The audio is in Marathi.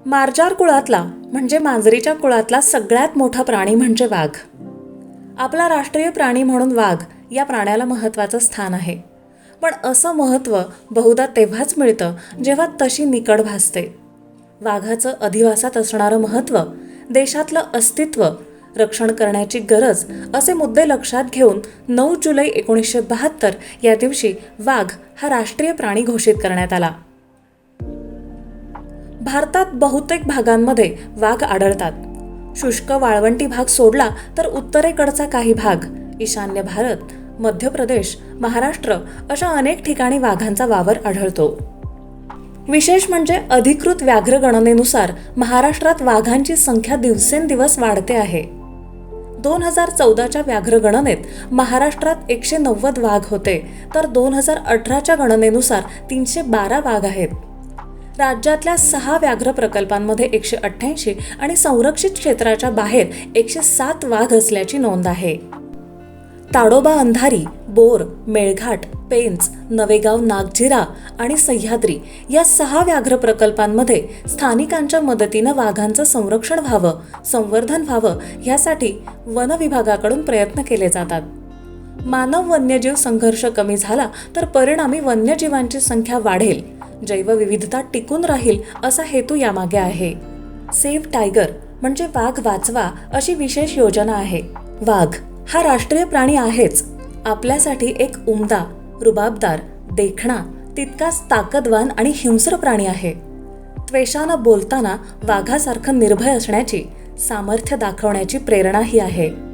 मार्जार कुळातला म्हणजे मांजरीच्या कुळातला सगळ्यात मोठा प्राणी म्हणजे वाघ. आपला राष्ट्रीय प्राणी म्हणून वाघ या प्राण्याला महत्त्वाचं स्थान आहे. पण असं महत्त्व बहुधा तेव्हाच मिळतं जेव्हा तशी निकड भासते. वाघाचं अधिवासात असणारं महत्त्व, देशातलं अस्तित्व, रक्षण करण्याची गरज असे मुद्दे लक्षात घेऊन 9 जुलै 1972 या दिवशी वाघ हा राष्ट्रीय प्राणी घोषित करण्यात आला. भारतात बहुतेक भागांमध्ये वाघ आढळतात. शुष्क वाळवंटी भाग सोडला तर उत्तरेकडचा काही भाग, ईशान्य भारत, मध्य प्रदेश, महाराष्ट्र अशा अनेक ठिकाणी वाघांचा वावर आढळतो. विशेष म्हणजे अधिकृत व्याघ्र गणनेनुसार महाराष्ट्रात वाघांची संख्या दिवसेंदिवस वाढते आहे. 2014च्या व्याघ्र गणनेत महाराष्ट्रात 190 वाघ होते, तर 2018च्या गणनेनुसार 312 वाघ आहेत. राज्यातल्या 6 व्याघ्र प्रकल्पांमध्ये 188 आणि संरक्षित क्षेत्राच्या बाहेर 107 वाघ असल्याची नोंद आहे. ताडोबा, अंधारी, बोर, मेळघाट, पेंच, नवेगाव, नागझिरा आणि सह्याद्री या 6 व्याघ्र प्रकल्पांमध्ये स्थानिकांच्या मदतीनं वाघांचं संरक्षण व्हावं, संवर्धन व्हावं यासाठी वन विभागाकडून प्रयत्न केले जातात. मानव वन्यजीव संघर्ष कमी झाला तर परिणामी वन्यजीवांची संख्या वाढेल, जैवविविधता टिकून राहील असा हेतू यामागे आहे. सेव्ह टायगर म्हणजे वाघ वाचवा अशी विशेष योजना आहे. वाघ हा राष्ट्रीय प्राणी आहेच, आपल्यासाठी एक उमदा, रुबाबदार, देखणा, तितकाच ताकदवान आणि हिंस्र प्राणी आहे. त्वेषानं बोलताना वाघासारखं निर्भय असण्याची, सामर्थ्य दाखवण्याची प्रेरणाही आहे.